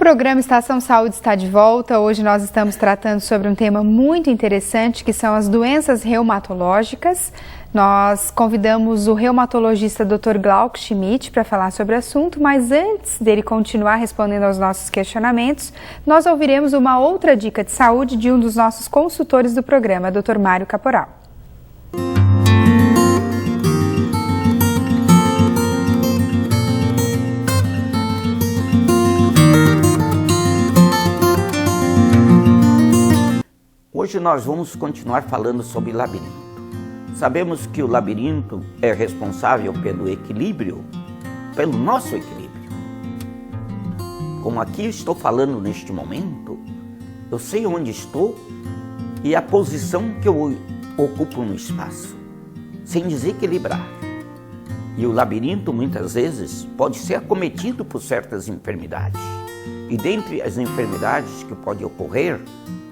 programa Estação Saúde está de volta. Hoje nós estamos tratando sobre um tema muito interessante, que são as doenças reumatológicas. Nós convidamos o reumatologista Dr. Glauco Schmidt para falar sobre o assunto, mas antes dele continuar respondendo aos nossos questionamentos, nós ouviremos uma outra dica de saúde de um dos nossos consultores do programa, Dr. Mário Caporal. Hoje nós vamos continuar falando sobre labirinto. Sabemos que o labirinto é responsável pelo equilíbrio, pelo nosso equilíbrio. Como aqui estou falando neste momento, eu sei onde estou e a posição que eu ocupo no espaço, sem desequilibrar. E o labirinto muitas vezes pode ser acometido por certas enfermidades. E dentre as enfermidades que podem ocorrer,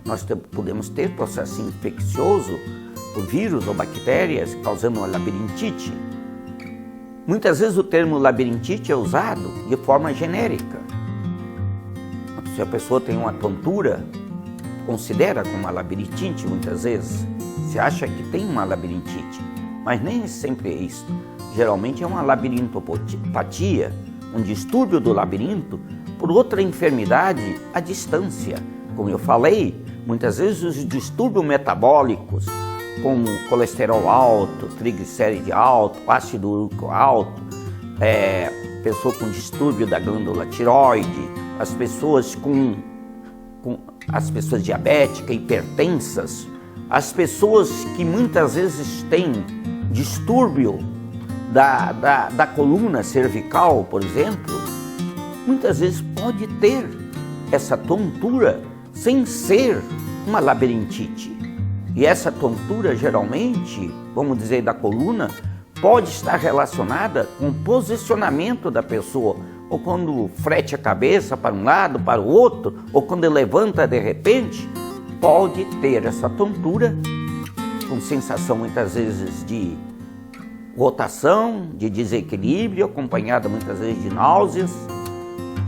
nós podemos ter processo infeccioso por vírus ou bactérias causando uma labirintite. Muitas vezes o termo labirintite é usado de forma genérica. Se a pessoa tem uma tontura, considera como uma labirintite muitas vezes. Se acha que tem uma labirintite, mas nem sempre é isso. Geralmente é uma labirintopatia, um distúrbio do labirinto por outra enfermidade à distância. Como eu falei, muitas vezes os distúrbios metabólicos, como colesterol alto, triglicéride alto, ácido úrico alto, pessoa com distúrbio da glândula tiroide, as pessoas as pessoas diabéticas, hipertensas, as pessoas que muitas vezes têm distúrbio da coluna cervical, por exemplo, muitas vezes pode ter essa tontura sem ser uma labirintite. E essa tontura, geralmente, vamos dizer, da coluna, pode estar relacionada com o posicionamento da pessoa, ou quando frete a cabeça para um lado, para o outro, ou quando levanta de repente, pode ter essa tontura com sensação muitas vezes de rotação, de desequilíbrio, acompanhada muitas vezes de náuseas,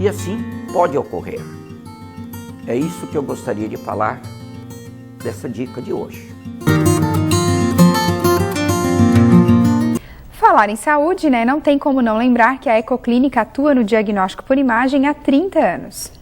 e assim pode ocorrer. É isso que eu gostaria de falar dessa dica de hoje. Falar em saúde, né? Não tem como não lembrar que a Ecoclínica atua no diagnóstico por imagem há 30 anos.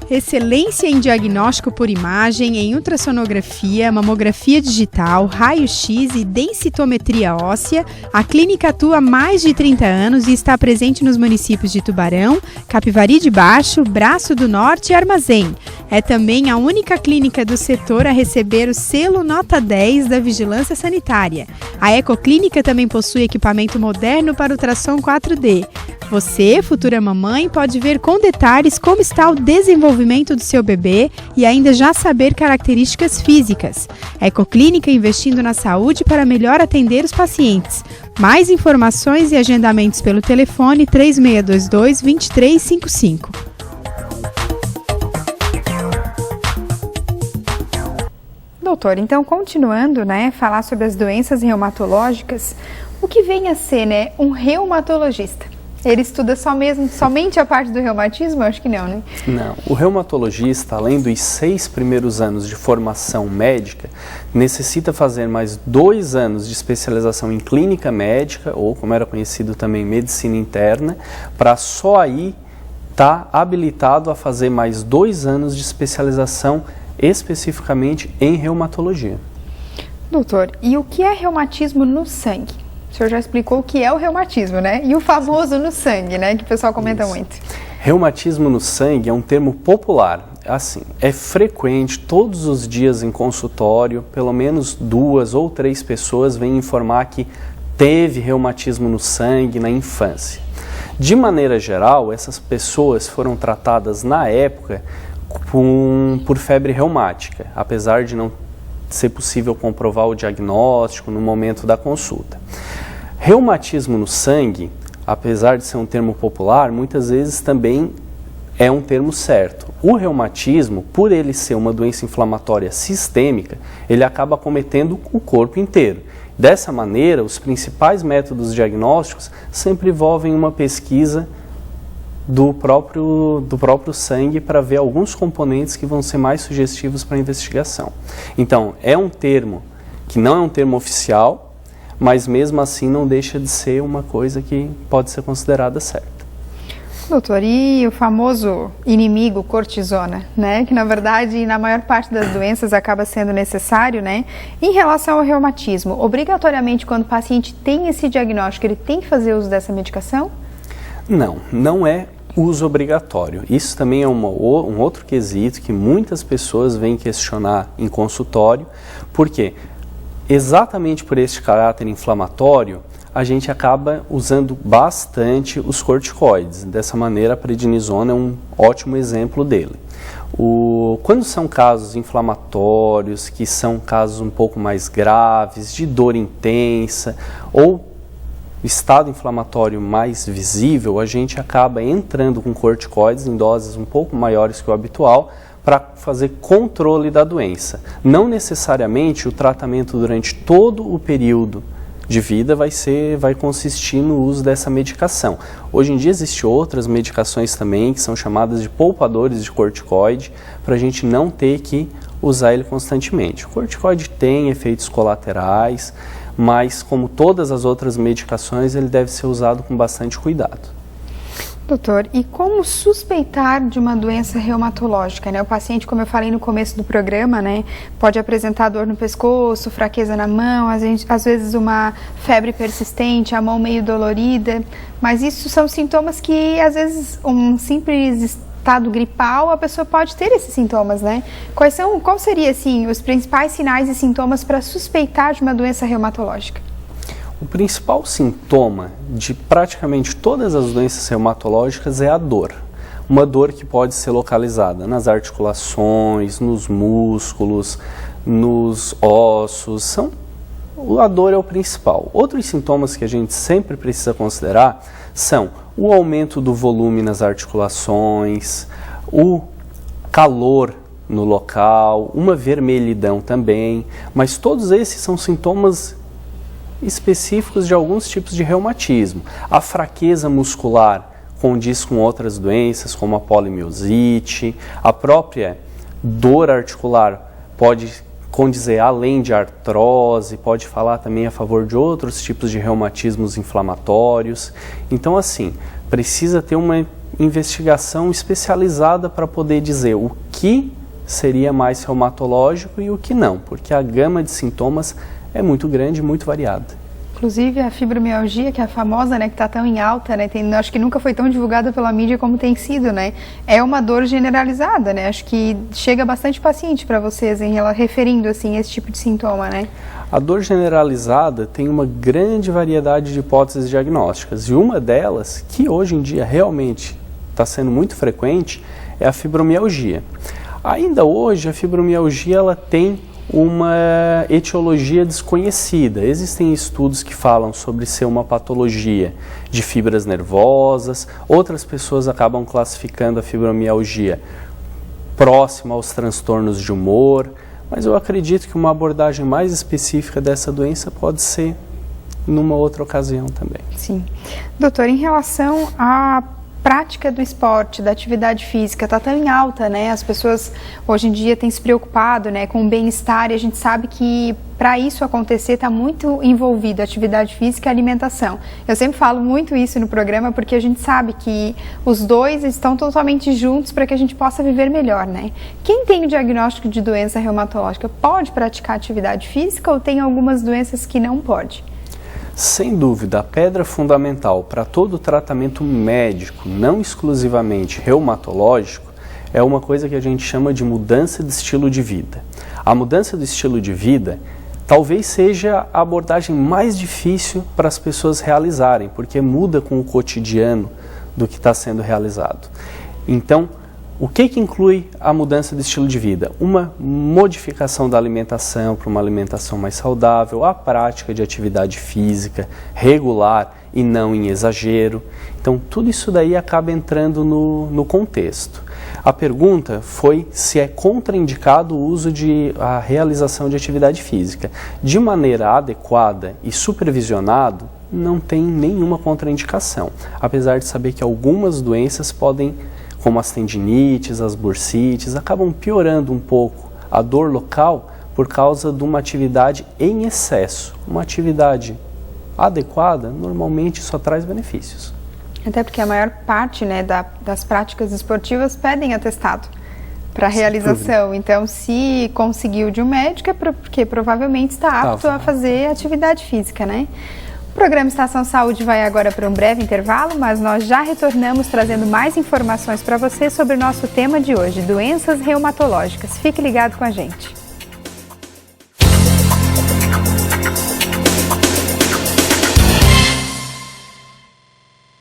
Excelência em diagnóstico por imagem, em ultrassonografia, mamografia digital, raio-x e densitometria óssea, a clínica atua há mais de 30 anos e está presente nos municípios de Tubarão, Capivari de Baixo, Braço do Norte e Armazém. É também a única clínica do setor a receber o selo Nota 10 da Vigilância Sanitária. A Ecoclínica também possui equipamento moderno para ultrassom 4D. Você, futura mamãe, pode ver com detalhes como está o desenvolvimento do seu bebê e ainda já saber características físicas. Ecoclínica investindo na saúde para melhor atender os pacientes. Mais informações e agendamentos pelo telefone 3622-2355. Doutor, então continuando, né, falar sobre as doenças reumatológicas, o que vem a ser, né, um reumatologista? Ele estuda somente a parte do reumatismo? Acho que não, né? Não. O reumatologista, além dos 6 primeiros anos de formação médica, necessita fazer mais 2 anos de especialização em clínica médica, ou como era conhecido também, medicina interna, para só aí estar habilitado a fazer mais 2 anos de especialização especificamente em reumatologia. Doutor, e o que é reumatismo no sangue? O senhor já explicou o que é o reumatismo, né? E o famoso no sangue, né? Que o pessoal comenta Isso. muito. Reumatismo no sangue é um termo popular. Assim, é frequente, todos os dias em consultório, pelo menos 2 ou 3 pessoas vêm informar que teve reumatismo no sangue na infância. De maneira geral, essas pessoas foram tratadas na época por febre reumática, apesar de não ser possível comprovar o diagnóstico no momento da consulta. Reumatismo no sangue, apesar de ser um termo popular, muitas vezes também é um termo certo. O reumatismo, por ele ser uma doença inflamatória sistêmica, ele acaba acometendo o corpo inteiro. Dessa maneira, os principais métodos diagnósticos sempre envolvem uma pesquisa do próprio sangue para ver alguns componentes que vão ser mais sugestivos para a investigação. Então, é um termo que não é um termo oficial, mas mesmo assim não deixa de ser uma coisa que pode ser considerada certa. Doutor, e o famoso inimigo cortisona, né? Que na verdade, na maior parte das doenças acaba sendo necessário, né? Em relação ao reumatismo, obrigatoriamente quando o paciente tem esse diagnóstico, ele tem que fazer uso dessa medicação? Não é uso obrigatório. Isso também é um outro quesito que muitas pessoas vêm questionar em consultório, porque exatamente por este caráter inflamatório, a gente acaba usando bastante os corticoides. Dessa maneira, a prednisona é um ótimo exemplo dele. Quando são casos inflamatórios, que são casos um pouco mais graves, de dor intensa, ou estado inflamatório mais visível, a gente acaba entrando com corticoides em doses um pouco maiores que o habitual, para fazer controle da doença. Não necessariamente o tratamento durante todo o período de vida vai consistir no uso dessa medicação. Hoje em dia existem outras medicações também que são chamadas de poupadores de corticoide, para a gente não ter que usar ele constantemente. O corticoide tem efeitos colaterais, mas como todas as outras medicações, ele deve ser usado com bastante cuidado. Doutor, e como suspeitar de uma doença reumatológica, né? O paciente, como eu falei no começo do programa, né, pode apresentar dor no pescoço, fraqueza na mão, às vezes uma febre persistente, a mão meio dolorida, mas isso são sintomas que, às vezes, um simples estado gripal, a pessoa pode ter esses sintomas, né? Qual seria, assim, os principais sinais e sintomas para suspeitar de uma doença reumatológica? O principal sintoma de praticamente todas as doenças reumatológicas é a dor. Uma dor que pode ser localizada nas articulações, nos músculos, nos ossos. A dor é o principal. Outros sintomas que a gente sempre precisa considerar são o aumento do volume nas articulações, o calor no local, uma vermelhidão também, mas todos esses são sintomas específicos de alguns tipos de reumatismo. A fraqueza muscular condiz com outras doenças, como a polimiosite, a própria dor articular pode condizer além de artrose, pode falar também a favor de outros tipos de reumatismos inflamatórios. Então, assim, precisa ter uma investigação especializada para poder dizer o que seria mais reumatológico e o que não, porque a gama de sintomas é muito grande e muito variada. Inclusive a fibromialgia, que é a famosa, né, que está tão em alta, né, acho que nunca foi tão divulgada pela mídia como tem sido, né, é uma dor generalizada, né, acho que chega bastante paciente para vocês referindo, assim, esse tipo de sintoma, né. A dor generalizada tem uma grande variedade de hipóteses diagnósticas e uma delas, que hoje em dia realmente está sendo muito frequente, é a fibromialgia. Ainda hoje a fibromialgia ela tem uma etiologia desconhecida. Existem estudos que falam sobre ser uma patologia de fibras nervosas, outras pessoas acabam classificando a fibromialgia próxima aos transtornos de humor, mas eu acredito que uma abordagem mais específica dessa doença pode ser numa outra ocasião também. Sim. Doutor, em relação à prática do esporte, da atividade física, está tão em alta, né? As pessoas hoje em dia têm se preocupado, né, com o bem-estar e a gente sabe que para isso acontecer está muito envolvido a atividade física e a alimentação. Eu sempre falo muito isso no programa porque a gente sabe que os dois estão totalmente juntos para que a gente possa viver melhor, né? Quem tem o diagnóstico de doença reumatológica pode praticar atividade física ou tem algumas doenças que não pode? Sem dúvida, a pedra fundamental para todo tratamento médico, não exclusivamente reumatológico, é uma coisa que a gente chama de mudança de estilo de vida. A mudança do estilo de vida talvez seja a abordagem mais difícil para as pessoas realizarem, porque muda com o cotidiano do que está sendo realizado. Então, o que inclui a mudança de estilo de vida? Uma modificação da alimentação para uma alimentação mais saudável, a prática de atividade física regular e não em exagero. Então, tudo isso daí acaba entrando no contexto. A pergunta foi se é contraindicado o uso a realização de atividade física. De maneira adequada e supervisionado, não tem nenhuma contraindicação, apesar de saber que algumas doenças podem, como as tendinites, as bursites, acabam piorando um pouco a dor local por causa de uma atividade em excesso. Uma atividade adequada normalmente só traz benefícios. Até porque a maior parte, né, das práticas esportivas pedem atestado para realização. Então, se conseguiu de um médico, é porque provavelmente está apto a fazer atividade física, né? O programa Estação Saúde vai agora para um breve intervalo, mas nós já retornamos trazendo mais informações para você sobre o nosso tema de hoje, doenças reumatológicas. Fique ligado com a gente.